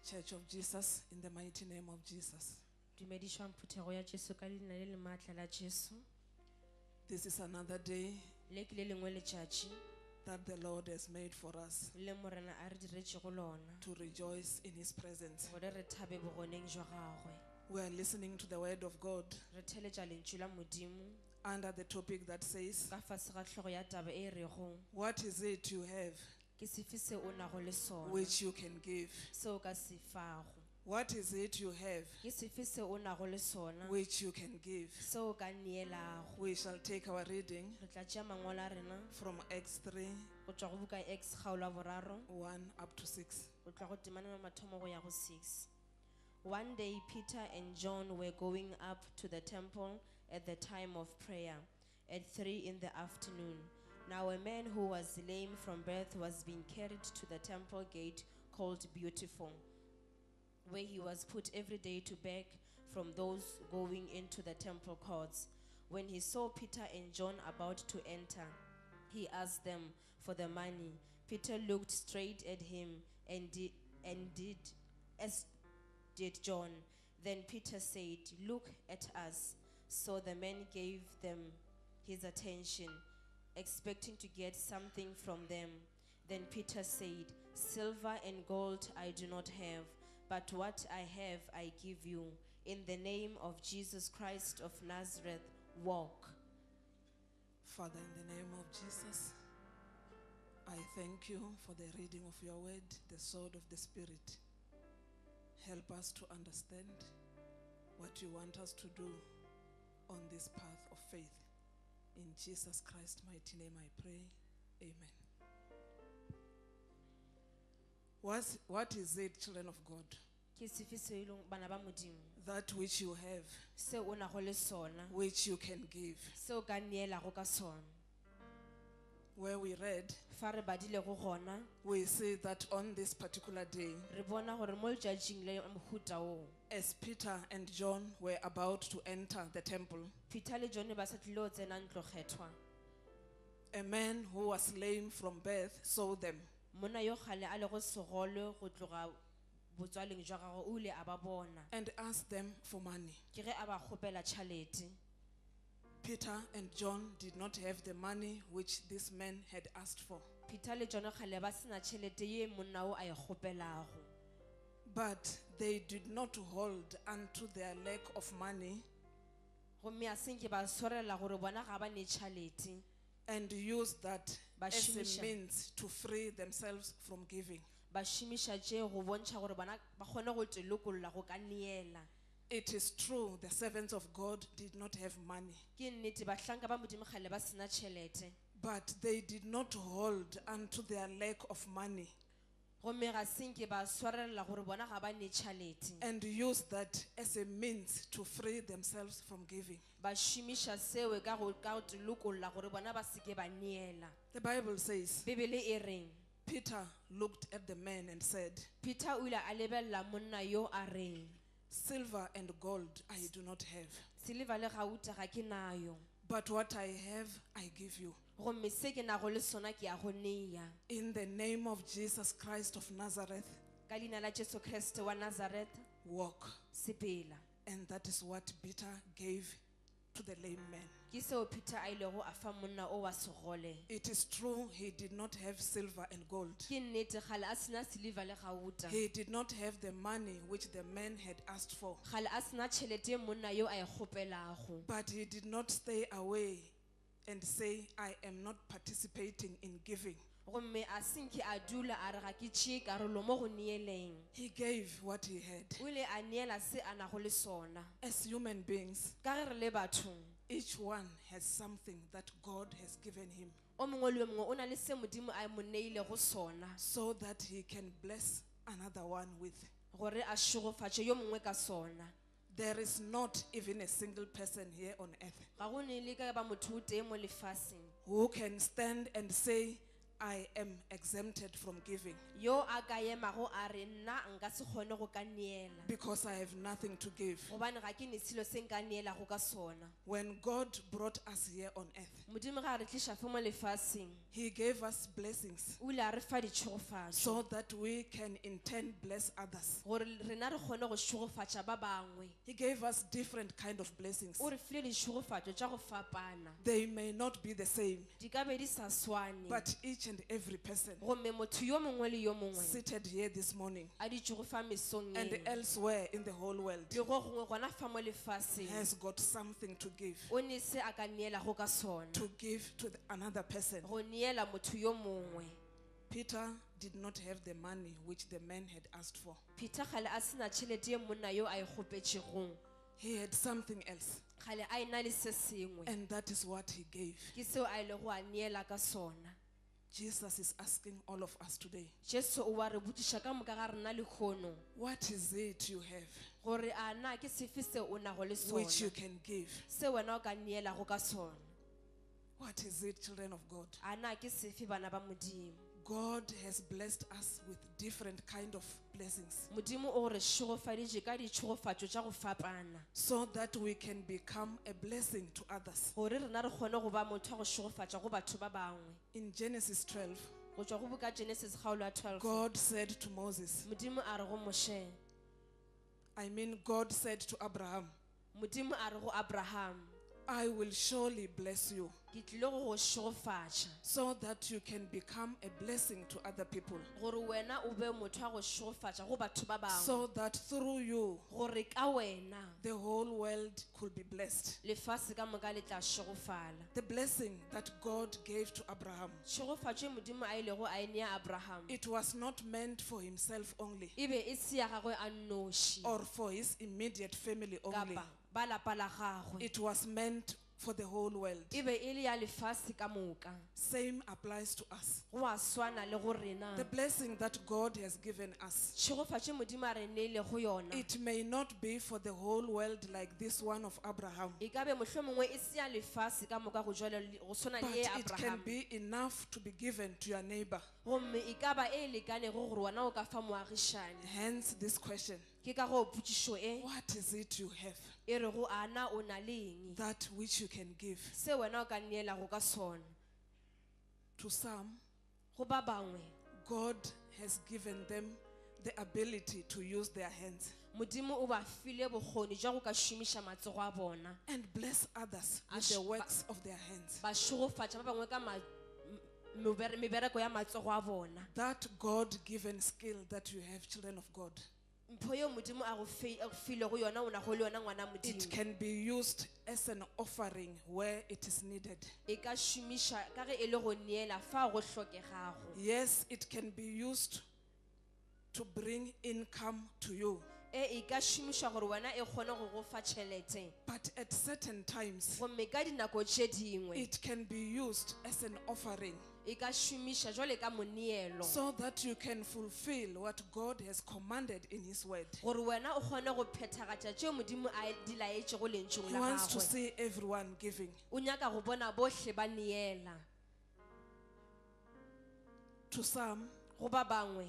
Church of Jesus, in the mighty name of Jesus. Dumedishwang phuthego ya Jesu ka leina le le maatla la Jesu. This is another day Le ke le lengwe letšatši that the Lord has made for us le morena a re diretšego lona to rejoice in His presence. gore re thabe bogoneng jwa gagwe. We are listening to the word of God Re theletša lentšu la Modimo under the topic that says, ka fase ga hlogo ya taba e rego what is it you have ke sefe se o nago le sona which you can give? se o ka se fago. What is it you have Ke sefe se o nago le sona which you can give? se o ka neelago. We shall take our reading Re tla tšea mangwalo a rena from Acts 3 go tšwa go buka Acts kgaolo ya boraro 1 up to 6. go tloga go temanela mathomo go ya go 6. One day Peter and John were going up to the temple at the time of prayer at 3 in the afternoon. Now a man who was lame from birth was being carried to the temple gate called Beautiful, where he was put every day to beg from those going into the temple courts. When he saw Peter and John about to enter, he asked them for the money. Peter looked straight at him and did as did John. Then Peter said, "Look at us." So the man gave them his attention, expecting to get something from them. Then Peter said, "Silver and gold I do not have, but what I have I give you. In the name of Jesus Christ of Nazareth, walk." Father, in the name of Jesus, I thank you for the reading of your word, the sword of the Spirit. Help us to understand what you want us to do on this path of faith. In Jesus Christ's mighty name I pray. Amen. What is it, children of God? Ke sefe se e leng bana ba Modimo That which you have, se o nago le sona which you can give. se o ka neelago ka sona. Where we read, Fa re badilego gona we see that on this particular day, re bona gore mo letšatšing le mohuta o as Peter and John were about to enter the temple, Peter le John ba sa tlile go tsena ntlo kgethwa, a man who was lame from birth saw them. monna yo gale a le go segole go tloga botswaleng jwa gagwe o ile a ba bona And asked them for money. ke ge a ba kgopela tšhalete. Peter and John did not have the money which this man had asked for. Peter le John gale ba sena tšhelete ye monna o a e kgopelago, But they did not hold unto their lack of money gomme a senke ba swarela gore bona ga ba ne tšhalete, and used that Ba as šomiša. a means to free themselves from giving. ba šomiša tše go bontšha gore bona ba kgone go telokolola go ka neela. It is true the servants of God did not have money, Ke nnete bahlanka ba Modimo gale ba sena tšhelete, but they did not hold unto their lack of money gomme ga senke ba swarela gore bona ga ba ne tšhalete, and used that as a means to free themselves from giving. ba šomiša seo ka go telokolola gore bona ba seke ba neela. The Bible says, Bibele e reng Peter looked at the man and said, Peter o ile a lebelela monna yo a reng, silver and gold I do not have, silver le gauta ga ke nayo, but what I have I give you. gomme se ke nago le sona ke a go neya. In the name of Jesus Christ of Nazareth, Ka leina la Jesu Kriste wa Nazareth, walk. sepela. And that is what Peter gave to the lame man. Ke seo Peter a ilego a fa monna o wa segole. It is true he did not have silver and gold. Ke nnete gale a sena silver le gauta, He did not have the money which the man had asked for. gale a sena tšhelete ye monna yo a e kgopelago, But he did not stay away and say, I am not participating in giving. gomme a senke a dula a re ga ke tšee karolo mo go neeleng. He gave what he had. O ile a neela se a nago le sona. As human beings, Ka ge re le batho each one has something that God has given him o mongwe le o mongwe o na le se Modimo a mo neile go sona so that he can bless another one with. gore a šogofatše yo mongwe ka sona. There is not even a single person here on earth Ga go ne le ka ba motho o tee mo lefaseng who can stand and say, I am exempted from giving yo a ka emago a re nna nka se kgone go ka neela because I have nothing to give. gobane ga ke ne selo se nka neelago ka sona. When God brought us here on earth, Modimo ga a re tliša fe mo lefaseng He gave us blessings o ile a re fa ditšhogofatšo so that we can in turn bless others. gore rena re kgone go tšhogofatša ba bangwe. He gave us different kind of blessings. O re file ditšhogofatšo tša go fapana, They may not be the same, di ka be di sa swane, but each and every person gomme motho yo mongwe le yo mongwe seated here this morning a di tšhogofa mesong and eng elsewhere in the whole world le go gongwe gona fa mo lefaseng has got something to give, o ne se a ka neelago ka sona to give to another person. go neela motho yo mongwe. Peter did not have the money which the man had asked for. Peter gale a sena tšhelete ye monna yo a e kgopetšegong, He had something else, gale a ena le se sengwe, and that is what he gave. ke seo a ile go a neela ka sona. Jesus is asking all of us today, Jesu o wa re botšiša ka moka ga rena le kgono what is it you have gore a na ke sefe se o nago le which you sona can give? se wena o ka neelago ka sona? What is it, children of God? A na ke sefe bana ba Modimo? God has blessed us with different kind of blessings Modimo o re tšhogofaditše ka ditšhogofatšo tša go fapana so that we can become a blessing to others. gore rena re kgone go ba motho wa go tšhogofatša go batho ba bangwe. In Genesis 12, Go tšwa go buka Genesis kgaolo ya 12, God said to Moses, Modimo a re go Moshe, God said to Abraham, Modimo a re go Abraham, I will surely bless you ke tlile go go tšhogofatša so that you can become a blessing to other people, gore wena o be motho wa go tšhogofatša go batho ba bangwe, so that through you gore ka wena the whole world could be blessed. lefase ka moka le tla tšhogofala. The blessing that God gave to Abraham, Tšhogofatšo e Modimo a ilego a e nea Abraham it was not meant for himself only e be e se ya gagwe a nnoši or for his immediate family only. kapa ba lapa la gagwe, It was meant for the whole world. e be e le ya lefase ka moka. Same applies to us. Go a swana le go rena The blessing that God has given us, tšhogofatšo Modimo a re neile go yona it may not be for the whole world like this one of Abraham, e ka be mohlomongwe e se ya lefase ka moka go swana but le ye it can Abraham, be enough to be given to your neighbor. gomme e ka ba e lekanego gore wena o ka fa moagišane. Hence this question, Ke ka go potšišo e what is it you have, e re go ana o na le eng that which you can give? se wena o ka neelago ka sona? To some, Go ba bangwe God has given them the ability to use their hands Modimo o ba file bokgoni jwa go ka šomiša matsogo a bona, and bless others with the works of their hands. ba šogofatša ba bangwe ka mebereko ya matsogo a bona. That God-given skill that you have, children of God, Mpho yeo Modimo a go file go yona o na go le yona ngwana it Modimo, can be used as an offering where it is needed. e ka šomiša ka ge e le go neela fa go hlokegago. Yes, it can be used to bring income to you, E ka šomiša gore wena e kgone go go fa tšhelete, but at certain times, gomme ka dinako tše dingwe it can be used as an offering e ka šomiša jwale ka moneelo so that you can fulfill what God has commanded in His Word. gore wena o kgone go phethagatša tšeo Modimo a di laetše go lentšhong He la wants to gagwe. see everyone giving. O nyaka go bona bohle ba neela. To some, Go ba bangwe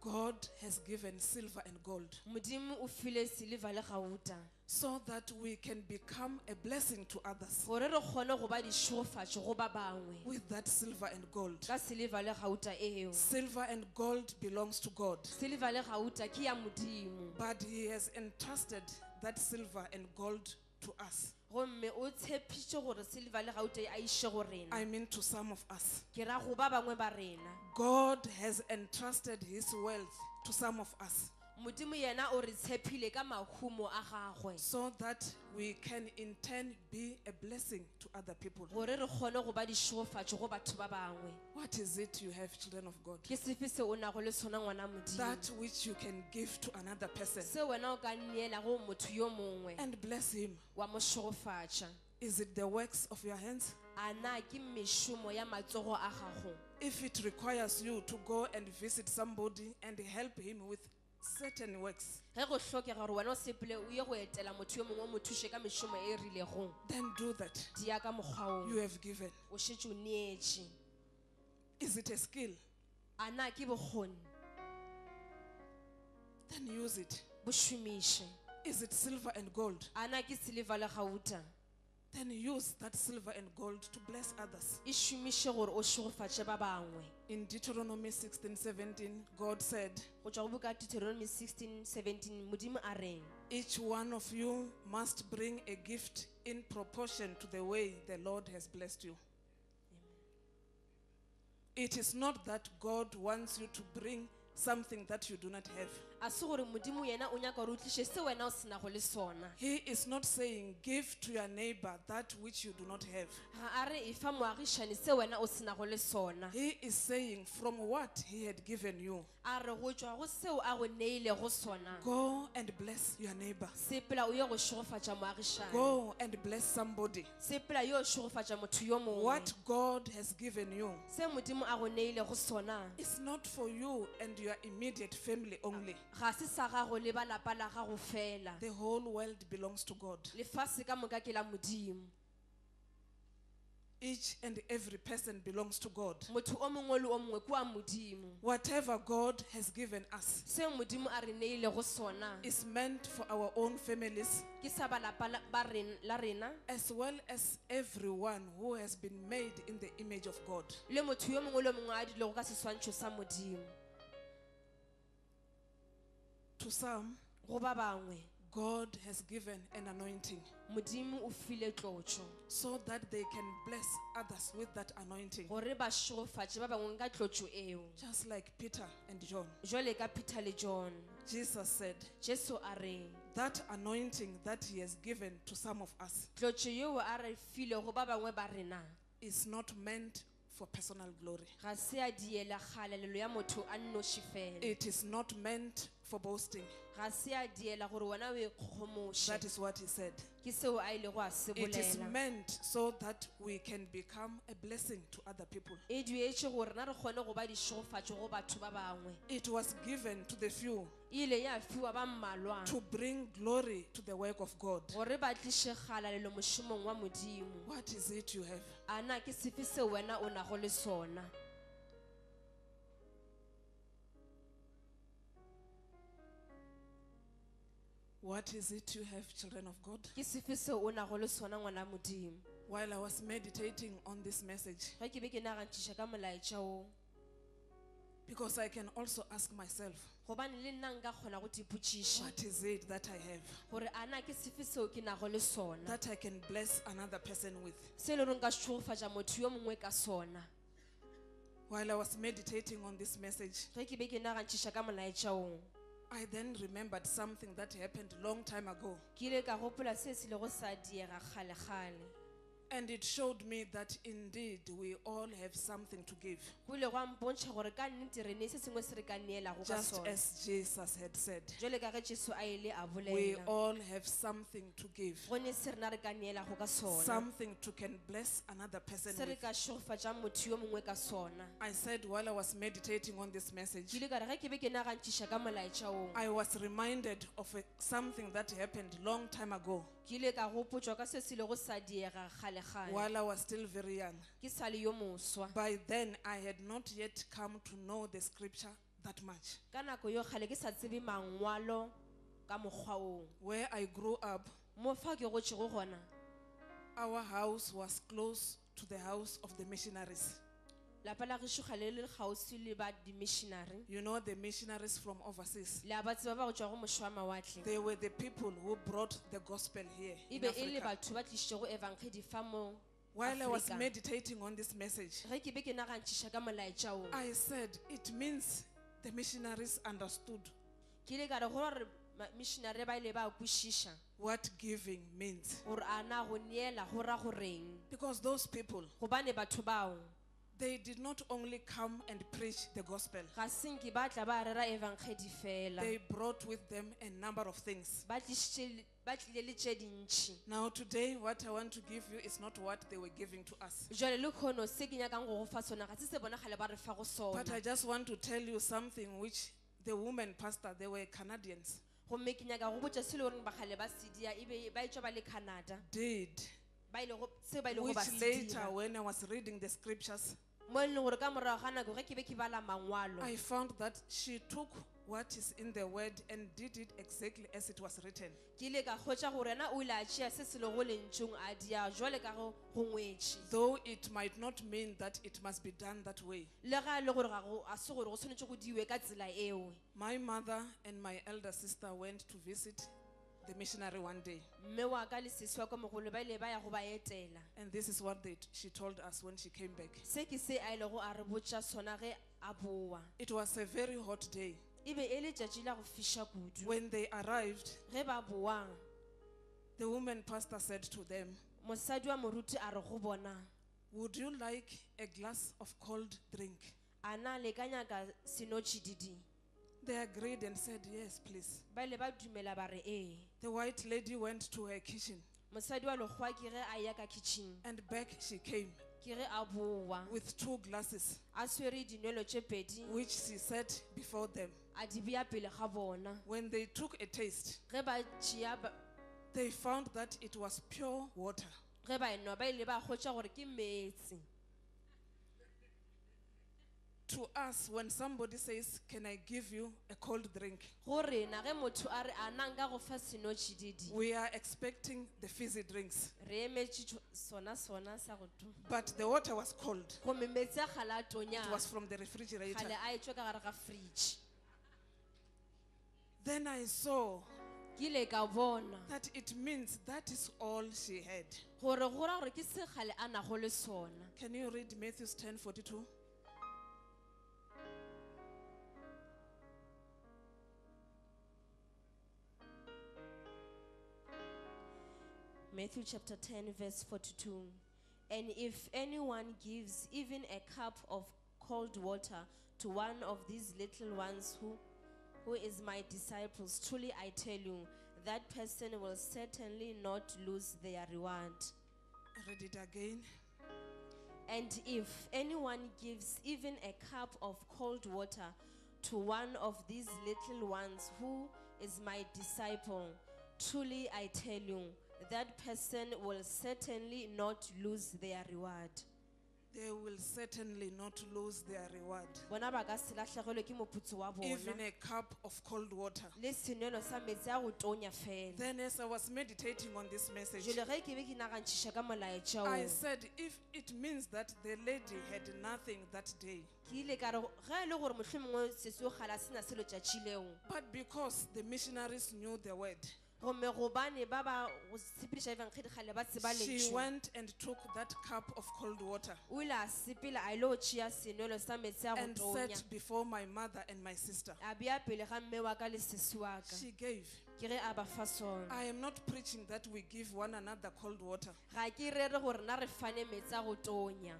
God has given silver and gold Modimo o file silver le gauta so that we can become a blessing to others gore re kgone go ba dišogofatšo go ba bangwe with that silver and gold. ka silver le gauta eo. Silver and gold belongs to God, Silver le gauta ke ya Modimo, but He has entrusted that silver and gold to us. gomme o tshepiše gore silver le gauta a iše go rena. I mean to some of us. Ke ra go ba bangwe ba rena. God has entrusted His wealth to some of us Modimo yena o re tshepile ka mahumo a gagwe so that we can in turn be a blessing to other people. gore re kgone go ba dišogofatšo go batho ba bangwe. What is it you have, children of God? Ke sefe se o nago le sona ngwana Modimo, That which you can give to another person se wena o ka neela go motho yo mongwe and bless him. wa mo šogofatša? Is it the works of your hands? A na ke mešomo ya matsogo a gago? If it requires you to go and visit somebody and help him with certain works, Ge go hlokega gore wena o sepele o ye go etela motho yo mongwe o mo thuše ka mešomo e e rilego, then do that. di ya ka mokgwa You o have given. o šetše o neetše. Is Is it a skill? Ana ke bokgoni, Then use it. bo šomiše. Is it silver and gold? Ana ke silver le gauta, Then use that silver and gold to bless others. e šomiše gore o šogofatše ba bangwe. In Deuteronomy 16:17, God said, Go tšwa go boka Deuteronomy 16:17, Modimo a reng, each one of you must bring a gift in proportion to the way the Lord has blessed you. It is not that God wants you to bring something that you do not have. a se gore Modimo yena o nyaka gore o tliše se wena o se nago le sona. He is not saying, give to your neighbor that which you do not have. Ga a re e fa moagišane se wena o se nago le sona. He is saying, from what he had given you, A re go tšwa go seo a go neilego sona, go and bless your neighbor. sepela o ye go šogofatša moagišane, Go and bless somebody. sepela yo o šogofatša motho yo mongwe. What God has given you Se Modimo a go neilego sona, is not for you and your immediate family only. ga se sa gago le ba lapa la gago fela. The whole world belongs to God. Lefase ka moka ke la Modimo. Each and every person belongs to God. Motho o mongwe le o mongwe ke wa Modimo. Whatever God has given us Se Modimo a re neilego sona is meant for our own families, ke sa ba lapa la rena, as well as everyone who has been made in the image of God. le motho yo mongwe le mongwe a dilego ka seswantšho sa Modimo. To some, Go ba bangwe God has given an anointing Modimo o file tlotšo so that they can bless others with that anointing. gore ba šogofatše ba bangwe ka tlotšo eo. Just like Peter and John. Jwale ka Peter le John, Jesus said, Jesu a re, that anointing that he has given to some of us tlotšo yeo a re file go ba bangwe ba rena, is not meant for personal glory. ga se a diela kgalalelo ya motho a nnoši fela. It is not meant for boasting. Ga se a diela gore wena o e kgomoše. That is what he said. Ke seo a ilego a se It is bolela. meant so that we can become a blessing to other people. E duetše gore na re kgone go ba dišogofatšo go batho ba bangwe. It was given to the few E ile ya fiwa ba mmalwa to bring glory to the work of God. gore ba tliše kgalalelo mošomong wa Modimo. What is it you have? Ana ke sefe seo wena o nago le sona? What is it you have, children of God? Ke sefe seo o nago le sona ngwana Modimo? While I was meditating on this message, Ge ke be ke nagantšiša ka molaetša o, because I can also ask myself, gobane le nna nka kgona go tipotšiša what is it that I have gore ana ke sefe seo ke nago le sona, that I can bless another person with? se le gore nka šogofatša motho yo mongwe ka sona. While I was meditating on this message, Ge ke be ke nagantšiša ka molaetša o, I then remembered something that happened long time ago. ke ile ka gopola se se lego sa diega kgale-kgale. And it showed me that indeed we all have something to give. Go ile gwa mpontšha gore ka nnete re ne se sengwe se re ka neelago ka Just sona. as Jesus had said, Jwale ka ge Jesu a ile a we bolela, all have something to give. go ne se rena re ka neelago ka sona, Something to can bless another person se re with. ka šogofatšang motho yo mongwe ka sona. I said while I was meditating on this Ke message, ile ka re ge ke be ke nagantšiša ka molaetša o, I was reminded of something that happened long time ago ke ile ka gopotšwa ka se se lego sa diega kgale-kgale while I was still very young. ke sa le yo moswa. By then, I had not yet come to know the scripture that much. Ka nako yo kgale ke sa tsebe mangwalo ka mokgwa oo. Where I grew up, Mo fa ke gotšego gona, our house was close to the house of the missionaries. lapa la gešo kgale le kgauswi le ba di-missionary, You know, the missionaries from overseas. le a ba tseba ba go tšwa go mošo wa mawatle. They were the people who brought the gospel here E in be e le Africa. batho ba tlišitšego evangeli fa mo While I was Africa. meditating on this message, Ge ke be ke nagantšiša ka molaetša o, I said, it means the missionaries understood ke ile ka re gore missionary ba ile ba kwešiša what giving means. gore a na go neela go ra goreng, Because those people, gobane batho bao they did not only come and preach the gospel, ga senke ba tla ba rera evangeli fela, they brought with them a number of things. ba tlile le tše dintšhi. Now today, what I want to give you is not what they were giving to us. Jwale le kgono se ke nyakang go go fa sona ga se se bonagale ba re fa go sona, But I just want to tell you something which the women pastor, they were Canadians, gomme ke nyaka go botša se le goreng bagale ba sedia e be ba etšwa ba le Canada, did. seo ba ile go ba Which se later, dira. when I was reading the scriptures, mo e leng gore ka morago ga nako ge ke be ke bala mangwalo I found that she took what is in the word and did it exactly as it was written. ke ile ka kgwetša gore ena o ile a tšea se se lego lentšong a dia jwale ka go ngwetše Though it might not mean that it must be done that way. le ga e le gore a se gore go tshwanetse go diwe ka tsela eo. My mother and my elder sister went to visit the missionary one day. Mme wa ka le sesi wa kwa mogolo ba ile ba ya go ba etela. And this is what she told us when she came back. Se ke se a ilego a re botša sona ge a boa. It was a very hot day. E be e le tšatši la go fiša kudu. When they arrived, Ge ba boang, the woman pastor said to them, mosadi wa moruti a re go bona, would you like a glass of cold drink? a na le ka nyaka senotšhididi? They agreed and said, yes, please. Ba ile ba dumela ba re ee. The white lady went to her kitchen, Mosadi wa lekgowa ke ge a ya ka kitchen, and back she came ke ge a boa, with 2 glasses, a swere dinwelo tše pedi, which she set before them. a di bea pele ga bona. When they took a taste, Ge ba tšea they found that it was pure water. ge ba enwa ba ile ba kgwetša gore ke meetse. To us, when somebody says, can I give you a cold drink? Go rena ge motho a re a na nka go fa senotšhididi, We are expecting the fizzy drinks. re emetše sona sa go tu. But the water was cold. Gomme meetse a kgale a It was tonyana, from the refrigerator. kgale a etswe ka gare ga fridge. Then I saw Ke ile ka bona that it means that is all she had. gore go ra gore ke se kgale a nago le sona. Can you read Matthew 10:42? Matthew chapter 10 verse 42. And if anyone gives even a cup of cold water to one of these little ones who is my disciples, truly I tell you, that person will certainly not lose their reward. Read it again. And if anyone gives even a cup of cold water to one of these little ones who is my disciple, truly I tell you, that person will certainly not lose their reward. They will certainly not lose their reward. Bona ba ka se latlhegelwe ke moputso wa bona. Even a cup of cold water. Le senwelo sa metsi a go tonya fela. Then as I was meditating on this message, Jole ge ke be ke nagantšhiša ka molaetša o, I said, if it means that the lady had nothing that day, ke ile ka re ge e le gore mohlomongwe sesi o kgale a sena selo tšatši leo, but because the missionaries knew the word, gomme gobane ba ba go sepediša evankgedi kgale ba tseba she lentšu, went and took that cup of cold water o ile a sepela a ile go tšea senwelo sa metsi a go and tonya, set before my mother and my sister. a bea pele ga mme wa ka le sesi wa ka, She gave. ke ge a ba fa sona. I am not preaching that we give one another cold water, Ga ke rere gore na re fane metsi a go tonya,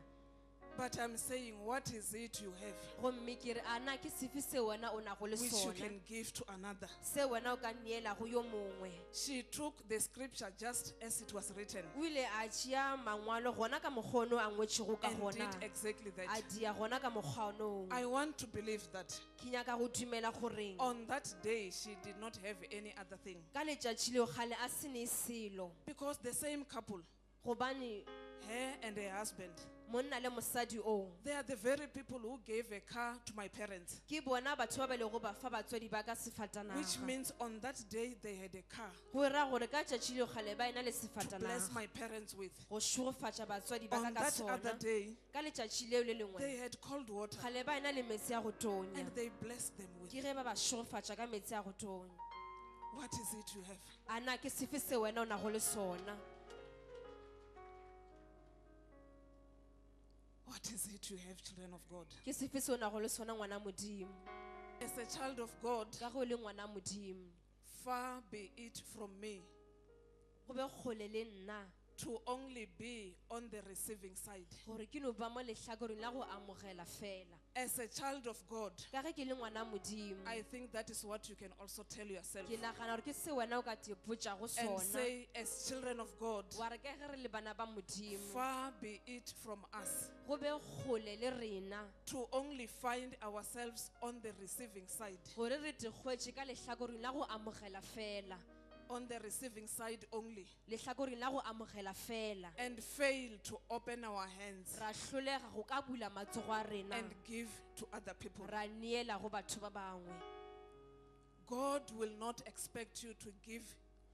but I'm saying, what is it you have gomme ke re a na ke sefe se wena o nago le which you sona, can give to another? se wena o ka neelago yo mongwe. She took the scripture just as it was written O ile a tšea mangwalo gona ka mokgwa ono a ngwetšego ka and gona, did exactly a that. dia gona ka mokgwa ono. I want to believe that Ke nyaka go dumela goreng on that day she did not have any other thing, ka letšatši leo kgale a se ne selo, because the same couple, gobane her and her husband, monna le mosadi o they are the very people who gave a car to my parents, ke bona batho ba ba lego ba fa batswadi ba ka which sefatanaga, means on that day they had a car go ra gore ka tšatši leo kgale ba ena le to bless sefatanaga my parents with. go šogofatša batswadi ba ka On ka that other sona. day, Ka letšatši leo le lengwe they had cold water kgale ba ena le metsi a go tonya, and they blessed them with. ke ge ba ba šogofatša ka metsi a go tonya. What is it you have? A na ke sefe se wena o nago le sona? What is it you have, children of God? Ke sefe se o nago le sona ngwana modimo? As a child of God, Ka go le ngwana modimo, far be it from me go be kgole le nna to only be on the receiving side. gore ke no ba mo lehlakoreng la go amogela fela. As a child of God, Ka ge ke le ngwana modimo, I think that is what you can also tell yourself ke nagana gore ke se wena o ka tepotša go and sona, say, as children of God, wa re ka ge re le bana ba modimo, far be it from us go be kgole le rena to only find ourselves on the receiving side. gore re tekgwetše ka lehlakoreng la go amogela fela. on the receiving side only lehlakoreng la go amogela fela and fail to open our hands ra hlolega go ka bula matsogo a rena and give to other people. ra neela go batho ba bangwe. God will not expect you to give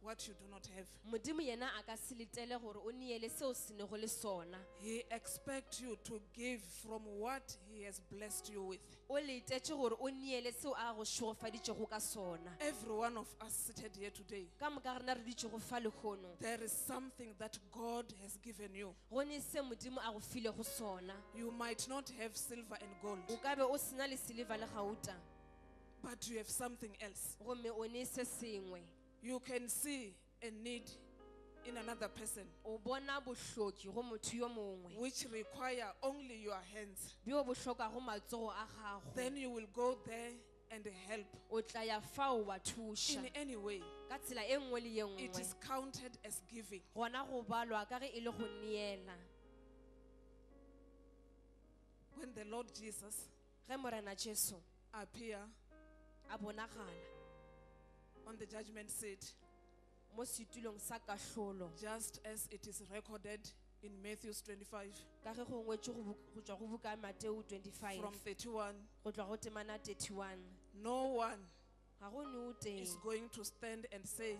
what you do not have. Modimo yena a ka se letele gore o neele seo se nego le sona. He expects you to give from what he has blessed you with. O letetše gore o neele seo a go šogofaditšego ka sona. Every one of us seated here today, Ka moka rena re ditšego fa lekgono. there is something that God has given you. Go ne se Modimo a go filego sona. You might not have silver and gold, O ka be o sena le silver le gauta. but you have something else. Gomme o ne se sengwe. You can see a need in another person O bona bohloki go motho yo mongwe. which require only your hands. Bjo bo hloka go matsogo a gago. Then you will go there and help O tla ya fao wa thuša. in any way. Ka tsela e nngwe le ye It nngwe. is counted as giving. Gona go balwa ka ge e le go neela. When the Lord Jesus Ge Morena Jesu appear a bonagala on the judgment seat, mo setulong sa kahlolo, just as it is recorded in Matthew 25 ka ge go ngwetše go tšwa go buka ya Mateo 25 from 31, go tloga go temana 31, no one ga go ne o teng is going to stand and say,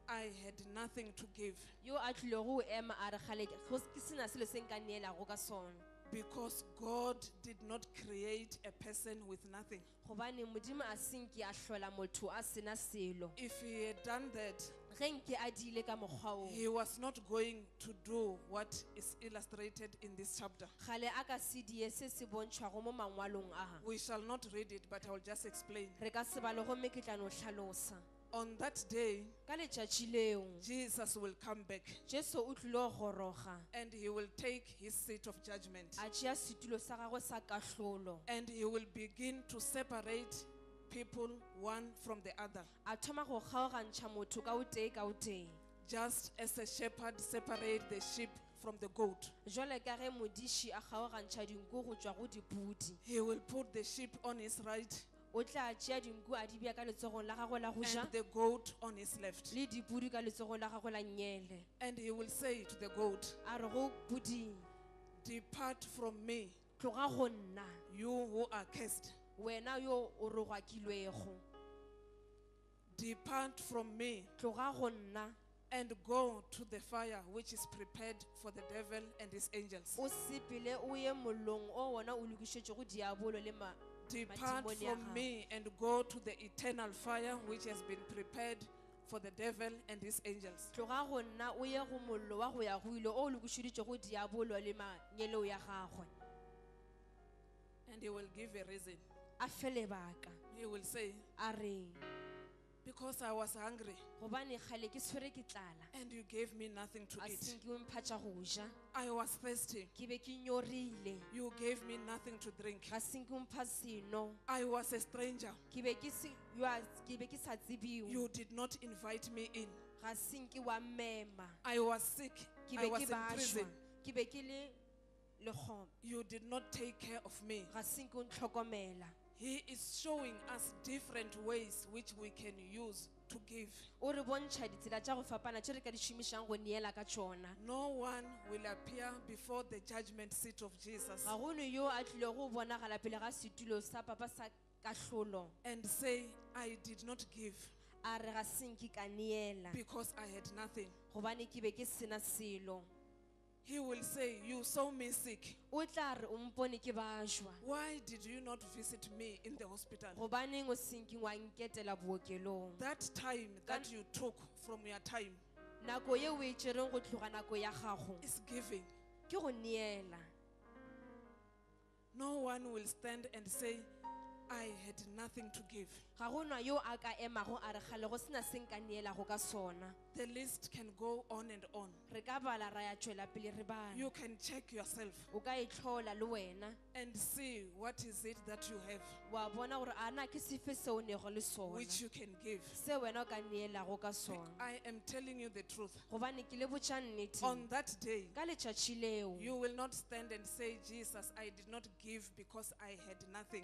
I had nothing to give, yo a tlilego go ema a re gale ke sena selo se nka neelago ka sona, because God did not create a person with nothing. gobane Modimo a senke a hlola motho a sena selo. If he had done that, Ge nke a diile ka mokgwa o, he was not going to do what is illustrated in this chapter. gale a ka se die se se bontšhwago mo mangwalong a. We shall not read it, but I will just explain. Re ka se bale gomme ke tla no hlalosa. On that day, Ka letšatši leo Jesus will come back Jesu o tlile go goroga and he will take his seat of judgment. a tšea setulo sa gagwe sa kahlolo, And he will begin to separate people one from the other. a thoma go kgaogantšha motho ka o tee ka o tee. Just as a shepherd separates the sheep from the goat, Jwale ka ge modiši a kgaogantšha dinku go tšwa go dipudi, he will put the sheep on his right o tla tšea dinku a di bea ka letsogong la gagwe la go ja and the goat on his left. le dipudi ka letsogong la gagwe la nyele. And he will say to the goat, A re go puding, depart from me, tloga go nna, you who are cursed. wena yo o rogakilwego. Depart from me Tloga go nna, and go to the fire which is prepared for the devil and his angels. o sepele o ye mollong o wona o lokišetšego diabolo le ma. Depart Matimoni a from gago. me and go to the eternal fire which has been prepared for the devil and his angels. Tloga go nna o ye go mollo wa go ya go ile o lokišeditšego diabolo le manyeleo ya gagwe. And he will give a reason. A fe lebaka, He will say, a reng, because I was hungry gobane kgale ke tshwere ke tlala, and you gave me nothing to a eat. senke o mphatša go ja, I was thirsty. ke be ke nyorile, You gave me nothing to drink. ga senke o mpha seno, I was a stranger. ke be ke sa tsebiwe, You did not invite me in. ga senke wa mmema, I was sick. ke I be was ke in bašwa, prison. ke be ke le lekgoma, You did not take care of me. ga senke o ntlhokomela. He is showing us different ways which we can use to give. O re bontšha ditsela tša go fapana tše re ka di šomišang go neela ka tšona. No one will appear before the judgment seat of Jesus Ga go ne yo a tlile go bonagala pele ga setulo sa papa sa kahlolo, and say, I did not give a re ga senke ka neela because I had nothing. gobane ke be ke sena selo. He will say, you saw me sick. O tla re o mpone ke bašwa, Why did you not visit me in the hospital? gobaneng o senke wa nketela bookelong. That time that you took from your time Nako ye o e tšereng go tloga nako ya gago is giving. ke go neela. No one will stand and say, I had nothing to give. Ga go na yo a ka emago a re gale go sena se nka neelago ka sona. The list can go on and on. Re ka bala ra ya tšwela pele re bala. You can check yourself O ka itlhola le wena and see what is it that you have, wa bona gore a na ke sefe se o nego le sona which you can give. se wena o ka neelago ka sona. I am telling you the truth. Gobane ke le botša nnete, On that day, ka letšatši leo you will not stand and say, Jesus, I did not give because I had nothing.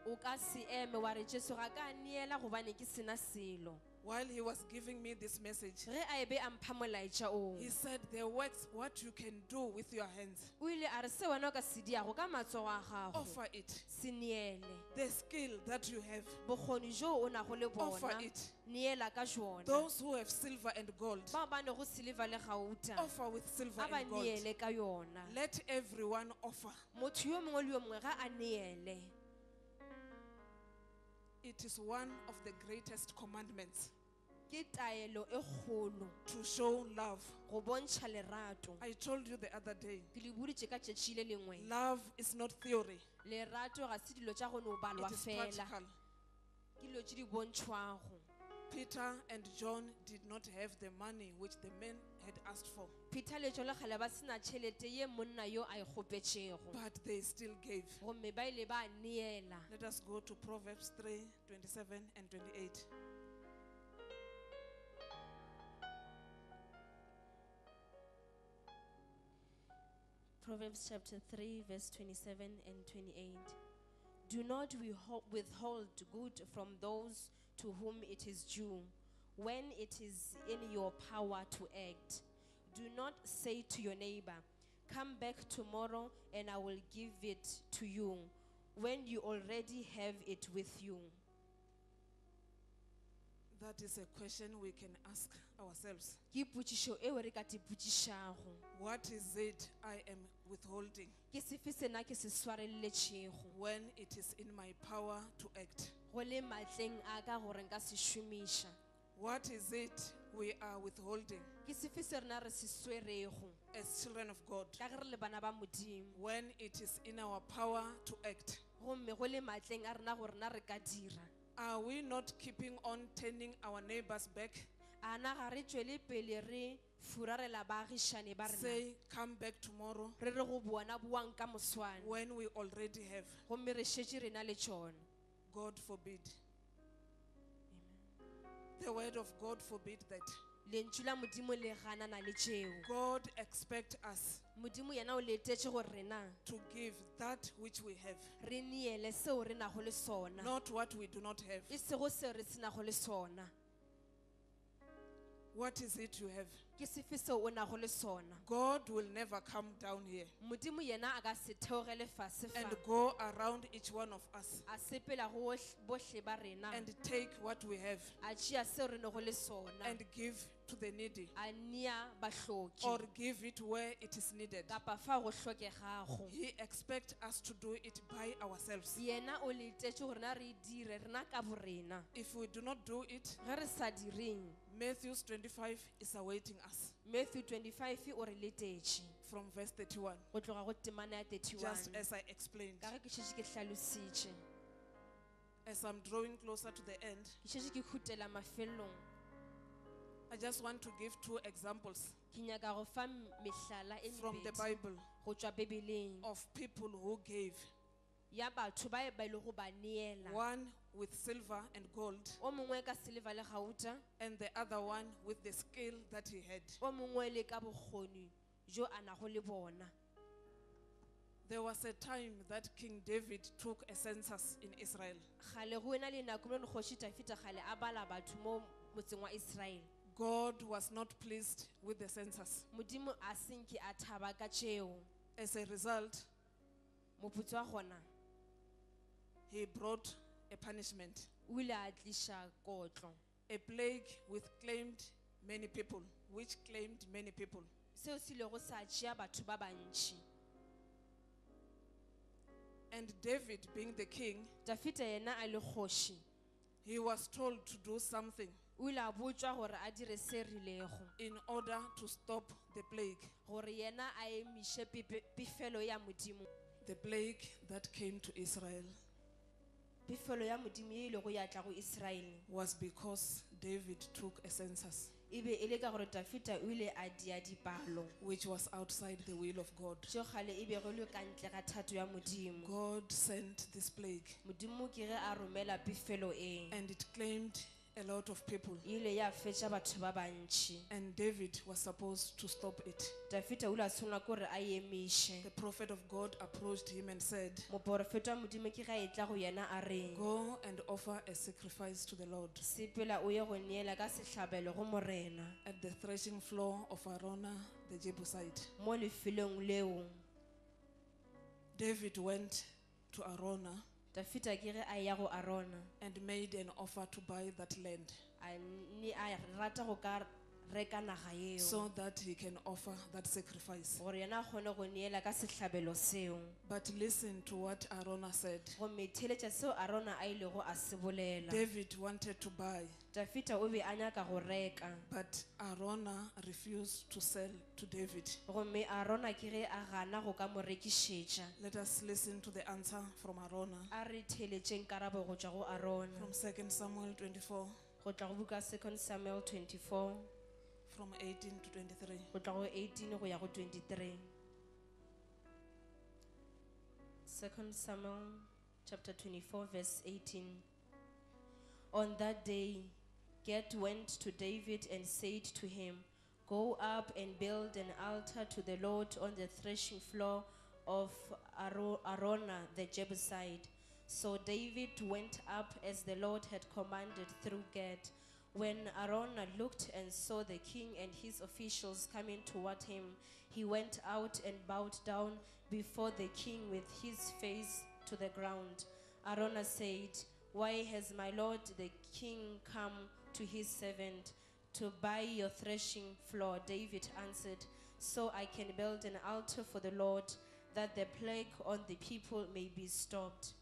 o ka se eme wa re Jesu ga ka neela gobane ke sena selo. While he was giving me this message, Ge a ebe a mpha molaetša o, he said, "The works, what you can do with your hands, o ile a re se wena o ka se diago ka matsogo a gago offer it. se neele. The skill that you have, Bokgoni jo o nago le offer bona it. neela ka jona. Those who have silver and gold, Bao ba nego silver le gauta offer with silver a ba and gold. neele ka yona. Let everyone offer. Motho yo mongwe le yo mongwe ga a neele. It is one of the greatest commandments Ke taelo e kgolo to show love. go bontšha lerato. I told you the other day, Ke le boditše ka tšatši le lengwe. love is not theory, Lerato ga se dilo tša go no balwa it is fela. practical. Ke dilo tše di bontšhwago. Peter and John did not have the money which the men had asked for, Peter le John le kgale ba sena tšhelete ye monna yo a e kgopetšego. but they still gave. Gomme ba ile ba neela. Let us go to Proverbs 3:27 and 28. Proverbs chapter 3 verse 27 and 28. Do not withhold good from those to whom it is due, when it is in your power to act. Do not say to your neighbor, come back tomorrow and I will give it to you, when you already have it with you. That is a question we can ask ourselves. Ke potšišo eo re ka te potšišago. What is it I am withholding Ke sefe sena ke se swarelletšego when it is in my power to act? go le matleng a ka gore nka se šomiša. What is it we are withholding Ke sefe se rena re se swerego as children of God ka ge re le bana ba Modimo, when it is in our power to act? gomme go le matleng a rena gore na re ka dira? Are we not keeping on turning our neighbors back, A na ga re tšwele pele re furarela baagišane ba rena, say, come back tomorrow, re re go buana buang ka moswane, when we already have? gomme re šetše rena le tšona? God forbid. The word of God forbid that. Lentšu la Modimo le ganana le tšeo. God expects us Modimo yena o letetše gore rena to give that which we have, re neele seo re nago le sona, not what we do not have. e sego seo re se nago le sona. What is it you have? Ke sefe seo o nago le sona? God will never come down here Modimo yena a ka se theogele fase fa, and go around each one of us a sepela go bohle ba rena, and take what we have a tšea seo re nago le sona, and give to the needy, a nea bahloki or give it where it is needed. kapa fa go hlokegago. He expects us to do it by ourselves. Yena o letetše gore na re dire rena ka borena. If we do not do it, Ge re sa direng, Matthew 25 is awaiting us Matthew 25 o re letetše from verse 31, go tloga go temana ya 31, just as I explained. ka ge ke šetše ke hlalositše, As I'm drawing closer to the end, ke šetše ke khutela mafelong. I just want to give two examples Ke nyaka go fa mehlala e from the mebedi Bible go tšwa Bibeleng of people who gave, ya batho ba e le go ba neela, one with silver and gold, o mongwe ka silver le gauta, and the other one with the skill that he had. o mongwe le ka bokgoni jo a nago le bona. There was a time that King David took a census in Israel. Kgale go ena le nako mo Kgoši Dafita kgale a bala batho mo motseng wa Israel. God was not pleased with the census. Modimo a senke a thaba ka tšeo. As a result, Moputso wa gona he brought a punishment, o ile a tliša kotlo, a plague which claimed many people, seo se ilego sa tšea batho ba bantši. And David, being the king, Dafita yena a le kgoši, he was told to do something o ile a botswa gore a dire se rilego, in order to stop the plague, gore yena a emiše pefelo ya Modimo. the plague that came to Israel. Pefelo ya Modimo ye ilego ya tla go Israele, Was because David took a census e be e le ka gore Dafita o ile a dia dipalo which was outside the will of God. tšeo kgale e be go le ka ntle ga thato ya Modimo. God sent this plague Modimo ke ge a romela pefelo e, and it claimed a lot of people, e ile ya fetša batho ba bantši. and David was supposed to stop it. Dafita o ile a tshwanela ke gore a emiše. The prophet of God approached him and said, Moporofeta wa Modimo ke ga e tla go yena a reng, "Go and offer a sacrifice to the Lord sepela o ye go neela ka sehlabelo go morena at the threshing floor of Arona the Jebusite." mo lefelong leo. David went to Arona Dafita ke ge a ya go Arona and made an offer to buy that land a rata go ka reka naga eo so that he can offer that sacrifice. gore yena a kgone go neela ka sehlabelo seo. But listen to what Arona said. Go metheletša seo Arona a ilego a se bolela. David wanted to buy, Dafita o be a nyaka go reka, but Arona refused to sell to David. gomme Arona ke ge a gana go ka mo rekišetša. Let us listen to the answer from Arona A re theletšeng karabo go tšwa go Arona from 2 Samuel 24, go tla go buka 2 Samuel 24 from 18 to 23. go tla go 18 go ya go 23. 2 Samuel chapter 24 verse 18. On that day, Gad went to David and said to him, "Go up and build an altar to the Lord on the threshing floor of Arona the Jebusite." So David went up as the Lord had commanded through Gad. When Arona looked and saw the king and his officials coming toward him, he went out and bowed down before the king with his face to the ground. Arona said, "Why has my lord the king come to his servant to buy your threshing floor?" David answered, "So I can build an altar for the Lord, that the plague on the people may be stopped."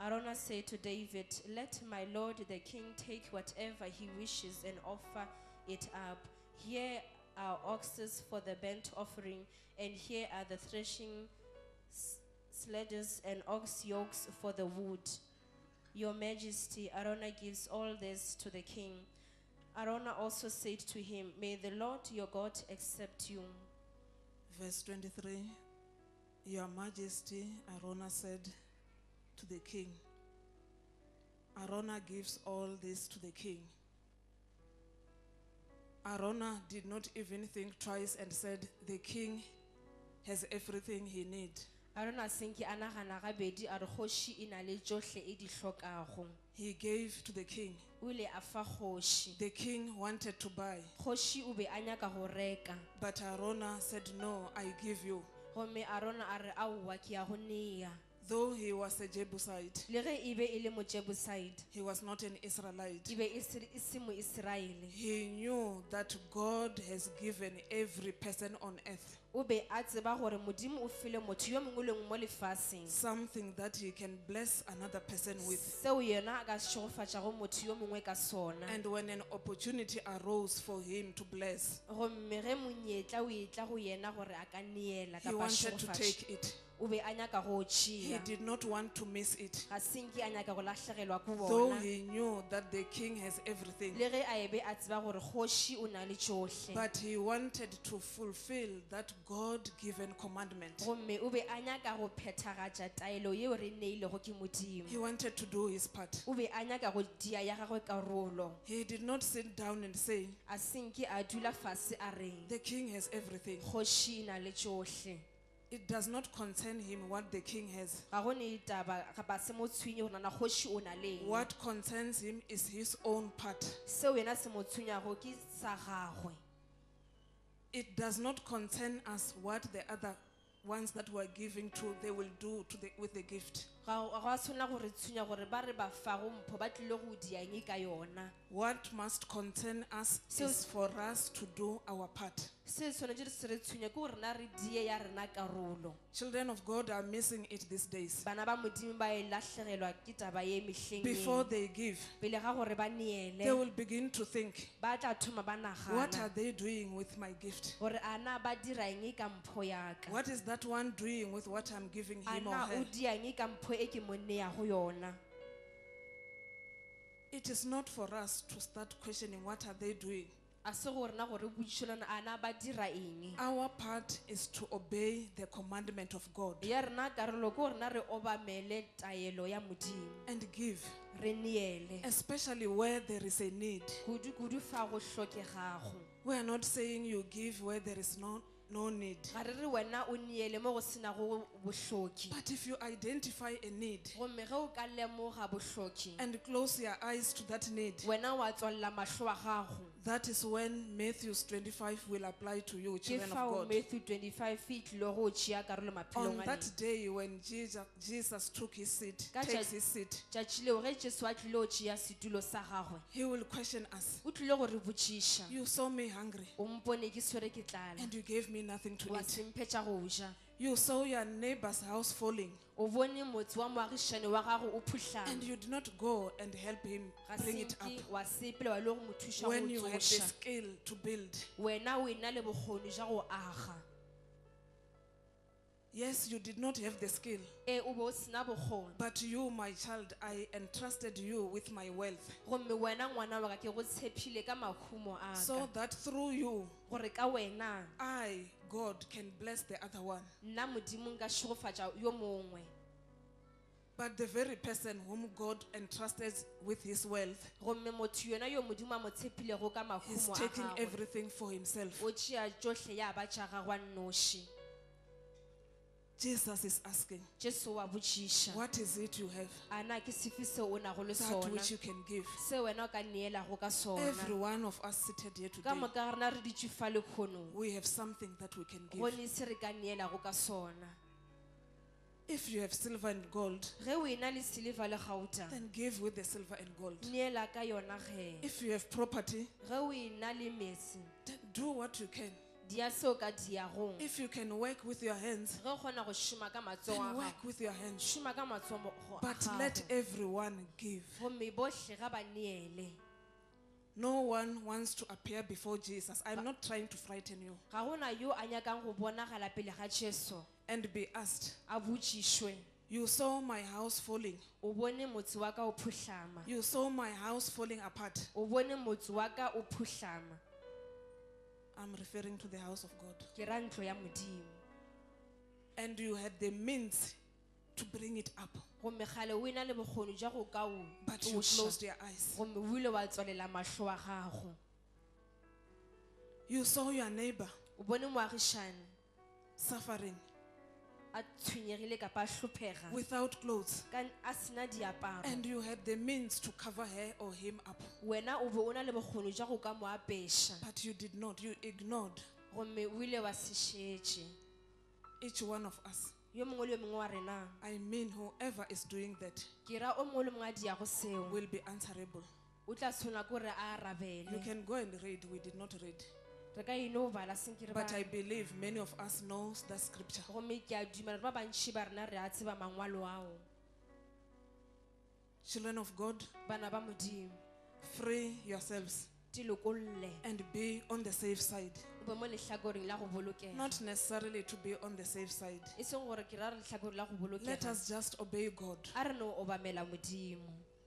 Arona said to David, "Let my lord the king take whatever he wishes and offer it up. Here are oxes for the burnt offering, and here are the threshing sledges and ox yokes for the wood. Your Majesty," Arona gives all this to the king. Arona also said to him, "May the Lord your God accept you." Verse 23, Your Majesty, Arona said to the king. Arona gives all this to the king. Arona did not even think twice and said, "The king has everything he needs." Arona senki anagana gabedi a re kgoši e na le tšohle e di hlokago. He gave to the king. O ile a fa kgoši. The king wanted to buy, Kgoši o be a nyaka go reka. but Arona said, "No, I give you." Gomme Arona a re aowa ke ya go nea. Though he was a Jebusite, Le ge e be e le Mojebusite, he was not an Israelite. e be e se Moiseraele. He knew that God has given every person on earth O be a tseba gore Modimo o file motho yo mongwe le mongwe mo lefaseng something that he can bless another person with. seo yena a ka šogofatšago motho yo mongwe ka sona. And when an opportunity arose for him to bless, Gomme ge monyetla o etla go yena gore a ka neela he kapa wanted to šogofatša, take it. o be a nyaka go He tšea. did not want to miss it. Ga senke a nyaka go lahlegelwa ke Though bona. he knew that the king has everything, Le ge a ebe a tseba gore kgoši o na le tšohle. but he wanted to fulfill that God-given commandment. Gomme o be a nyaka go phethagatša taelo yeo re neilego ke Modimo. He wanted to do his part. O be a nyaka go dia ya gagwe karolo. He did not sit down and say, A senke a dula fase a reng, "The king has everything." kgoši e na le tšohle. It does not concern him what the king has. Ga go ne taba kapa se mo tshwenye gore nana kgoši o na le eng. What concerns him is his own part. Seo yena se mo tshwenyago ke sa gagwe. It does not concern us what the other ones that we're giving to, they will do with the gift. Ga go a tshwanela gore tshwenya gore ba re ba fago mpho ba tlile go dia eng ka yona. What must concern us is for us to do our part. Se tshwanetse se re tshwenya ke gore na re die ya rena karolo. Children of God are missing it these days. Bana ba Modimo ba e lahlegelwa ke taba ye mehleng Before e. they give, Pele ga gore ba they neele, will begin to think, ba tla thoma ba what are nagana they doing with my gift? gore ana ba dira eng ka mpho yaka. What is that one doing with what I'm giving him or Ana o her? dia eng ka mpho e ke mo neago yona. It is not for us to start questioning what are they doing. a se go rena gore botšišolana ana ba dira eng. Our part is to obey the commandment of God Ya rena karolo ke gore na re obamele taelo ya Modimo, and give, re neele especially where there is a need. kudu fa go hlokegago. We are not saying you give where there is no need. Ga re re wena o neele mo go senago bohloki, But if you identify a need gomme ge o ka lemoga bohloki and close your eyes to that need, wena wa tswalela mahlo a gago, that is when Matthew 25 will apply to you, ke children of fao God. Matthew 25 e tlile go tšea karolo On maphelong a that day when Jesus took his seat, Ka takes tša- his seat, tšatši leo ge Jesu a tlile go tšea setulo sa gagwe, he will question us. o tlile go re botšiša, You saw me hungry o mpone ke swere ke tlala, and you gave me nothing to wa eat. semphetša go ja, You saw your neighbor's house falling o bone motse wa moagišane wa gago o and phuhlame, you did not go and help him ga bring it up senke wa sepele wa ile go mo thuša go when you had the tsoša. skill to build. Wena o ena le bokgoni ja go aga, Yes, you did not have the skill, o be o sena bokgoni, but you, my child, I entrusted you with my wealth gomme wena ngwana wa ka ke go tshepile ka makhumo a so ka, that through you, gore ka wena I, God, can bless the other one. nna Modimo nka šogofatša yo mongwe. But the very person whom God entrusted with his wealth Gomme motho yona yo Modimo a mo tshepilego ka is makhumo a taking gagwe, everything for himself. o tšea tšohle ya ba tša gagwe a nnoši. Jesus is asking, Jesu wa botšiša, what is it you have ana ke sefe seo o nago le that sona, which you can give? se wena o ka neelago ka sona. Every one of us seated here Ka today, moka ga rena re ditše fa lekgonong, we have something that we can give. gone se re ka neelago ka sona. If you have silver and gold, Ge o ena le silver le gauta, then give with the silver and gold. neela ka yona ge. If you have property, Ge o ena le metse, then do what you can. dia seo ka diagong. If you can work with your hands, Ge o kgona go šoma ka matsogo then a work gago, with your hands. šoma ka matsogo a But let gago. everyone give. Gomme bohle ga ba neele. No one wants to appear before Jesus. I'm not trying to frighten you. Ga gona yo a nyakang go bonagala pele ga Jesu And be asked, a botšišwe, you saw my house falling. o bone motse wa ka o phuhlama, You saw my house falling apart. o bone motse wa ka o phuhlama. I'm referring to the house of God. Ke ra ntlo ya Modimo. And you had the means to bring it up. Gomme kgale o ena le bokgoni jwa go ka o But you tsoša, closed your eyes. gomme o ile wa tswalela mahlo a gago. You saw your neighbor O bone moagišane suffering a tshwenyegile kapa a hlophega without clothes. ka a sena diaparo, And you had the means to cover her or him up. wena o be o na le bokgoni jwa go ka mo apeša, But you did not. You ignored gomme o ile wa se šetše. each one of us. Yo mongwe le yo mongwe wa rena, I mean, whoever is doing that ke ra o mongwe le mongwe a diago seo will be answerable. o tla tshwana ke gore a You arabele. can go and read. We did not read. Re ka eno bala senkere ba, But I believe many of us knows that scripture. gomme ke a dumela ba bantši ba rena re a tseba mangwalo ao. Children of God, Bana ba Modimo, free yourselves di lokolle, and be on the safe side. o be mo lehlakoreng la go bolokega. Not necessarily to be on the safe side. E seng gore ke ra re lehlakoreng la go Let bolokega, us just obey God. a re no obamela Modimo.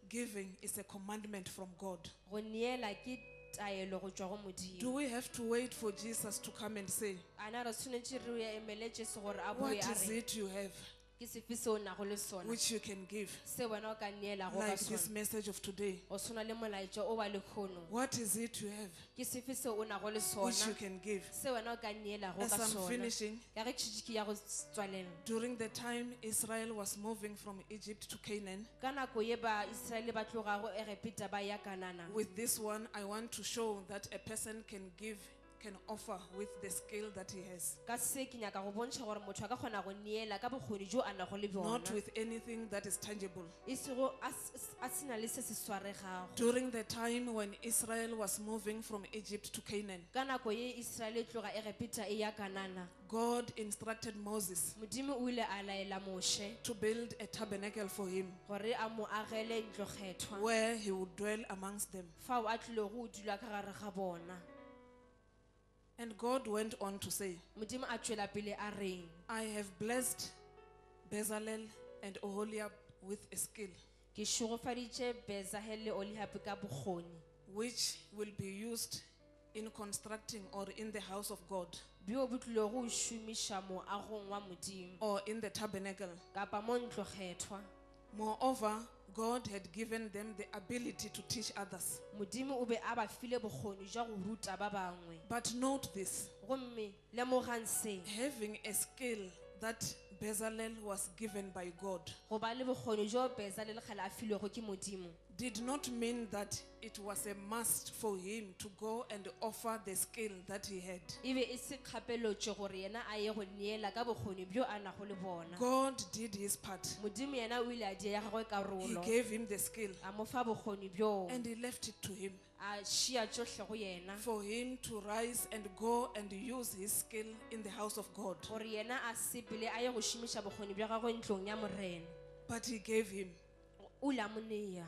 Giving is a commandment from God. Go neela ke taelo go tšwa go Do Modimo. we have to wait for Jesus to come and say, Ana re tshwanetse re ya emele Jesu gore a what boe a is re it you have ke sefe se o nago le sona which you can give? se wena o ka neelago ka Like this sona. message of today. O tshwana le molaetša o ba lekgono, What is it you have ke sefe se o nago le which sona you can give? se wena o ka neelago As ka I'm sona. finishing, Ka ge tšhitšhi ke ya go tswalela, during the time Israel was moving from Egypt to Canaan, ka nako ye ba Israele ba tlogago Egepeta ba ya Kanana, with this one, I want to show that a person can give, can offer with the skill that he has. ka se ke nyaka go bontšha gore motho a ka kgona go neela ka bokgoni jo a nago le Not bona, with anything that is tangible. e sego a sena le se se swaregago. During the time when Israel was moving from Egypt to Canaan, Ka nako ye Israele e tloga Egepeta e ya Kanana, God instructed Moses Modimo o ile a laela Moshe to build a tabernacle for him gore a mo agele ntlo kgethwa where he would dwell amongst them. fao a tlile go dula ka gare ga bona. And God went on to say, Modimo a tšwela pele a reng, I have blessed Bezalel and Oholiab with a skill ke šogofaditše Bezalel le Oholiab ka bokgoni which will be used in constructing or in the house of God bjo bo tlile go šomiša moagong wa modimo or in the tabernacle. kapa mo ntlokgethwa. Moreover, God had given them the ability to teach others. Modimo o be a ba file bokgoni jwa go ruta ba bangwe. But note this, Gomme lemogang se, having a skill that Bezalel was given by God go ba le bokgoni jo Bezalel kgale a filwego ke Modimo did not mean that it was a must for him to go and offer the skill that he had. e be e se kgapelotše gore yena a ye go neela ka bokgoni bjo a nago le bona. God did his part. Modimo yena o ile a dia ya gagwe He karolo, gave him the skill a mo fa bokgoni bjo, and he left it to him a šia tšohle go yena for him to rise and go and use his skill in the house of God. gore yena a sepele a ye go šomiša bokgoni bja gagwe ntlong ya morena. But he gave him. O ile a mo nea.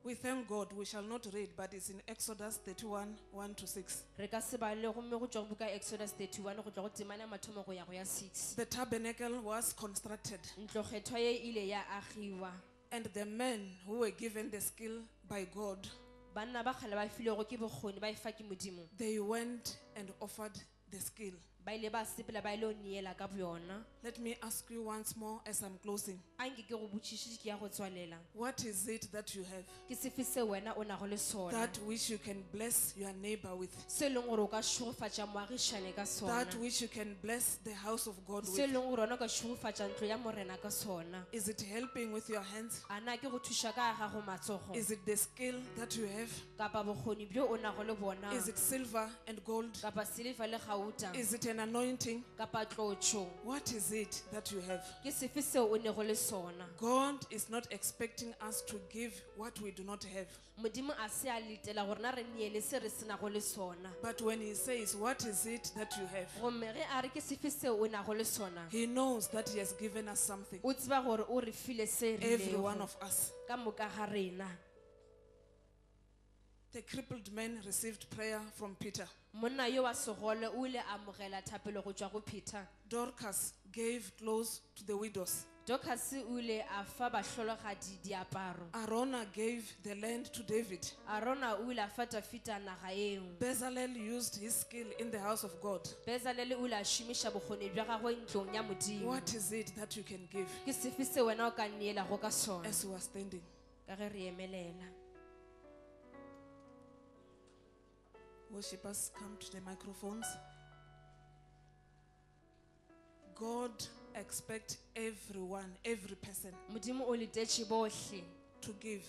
We thank God. We shall not read, but it's in Exodus 31, 1-6. Re ka se bale gomme go tšwa go buka Exodus 31 go tla go temana mathomo go ya go ya 6. The tabernacle was constructed, Ntlokgethwa ye ile ya agiwa, and the men who were given the skill by God, banna ba kgale ba filego ke bokgoni ba e fa ke Modimo, they went and offered the skill. ba ile ba sepela ba ile o neela ka bjona. Let me ask you once more as I'm closing. Anke ke go botšišiše ke ya go tswalela, What is it that you have ke sefe se wena o nago le sona, that which you can bless your neighbor with? se e leng gore o ka šogofatša moagišane ka sona, That which you can bless the house of God se e with? leng gore wena o ka šogofatša ntlo ya morena ka sona? Is it helping with your hands? A na ke go thuša ka gago matsogo, Is it the skill that you have? kapa bokgoni bjo o nago le bona, Is it silver and gold? kapa silifa le gauta, Is it an anointing? kapa tlotšo? What is it that you have? Ke sefe seo o nego le sona? God is not expecting us to give what we do not have. Modimo a se a letela gore na re neele se re se nago le sona. But when he says, what is it that you have? Gomme ge a re ke sefe seo o nago le sona, He knows that he has given us something. o tseba gore o re file se Every rilego one of us. ka moka ga rena. The crippled man received prayer from Peter. Monna yo wa segole o ile a amogela thapelo go tšwa go Peter. Dorcas gave clothes to the widows. Dorcas o ile a fa bahlologadi diaparo. Arona gave the land to David. Arona o ile a fa Dafita naga eo. Bezalel used his skill in the house of God. Bezalele o ile a šomiša bokgoni bja gagwe ntlong ya Modimo. What is it that you can give Ke sefe se wena o ka neelago ka sona as you are standing? ka ge re emelela? Worshippers, come to the microphones. God expects everyone, every person, Modimo o letetše bohle to give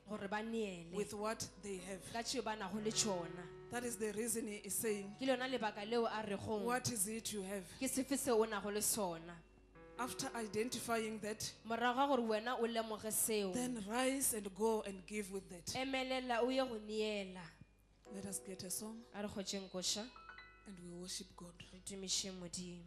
gore ba neele with what they have. ka tšeo ba nago le tšona. That is the reason he is saying, Ke lona lebaka leo a regong what is it you have? ke sefe seo o nago le sona. After identifying that, Morago ga gore wena o lemoge seo, then rise and go and give with that. emelela o ye go neela. Let us get a song A re kgotšeng koša and we worship God. re tumišeng Modimo.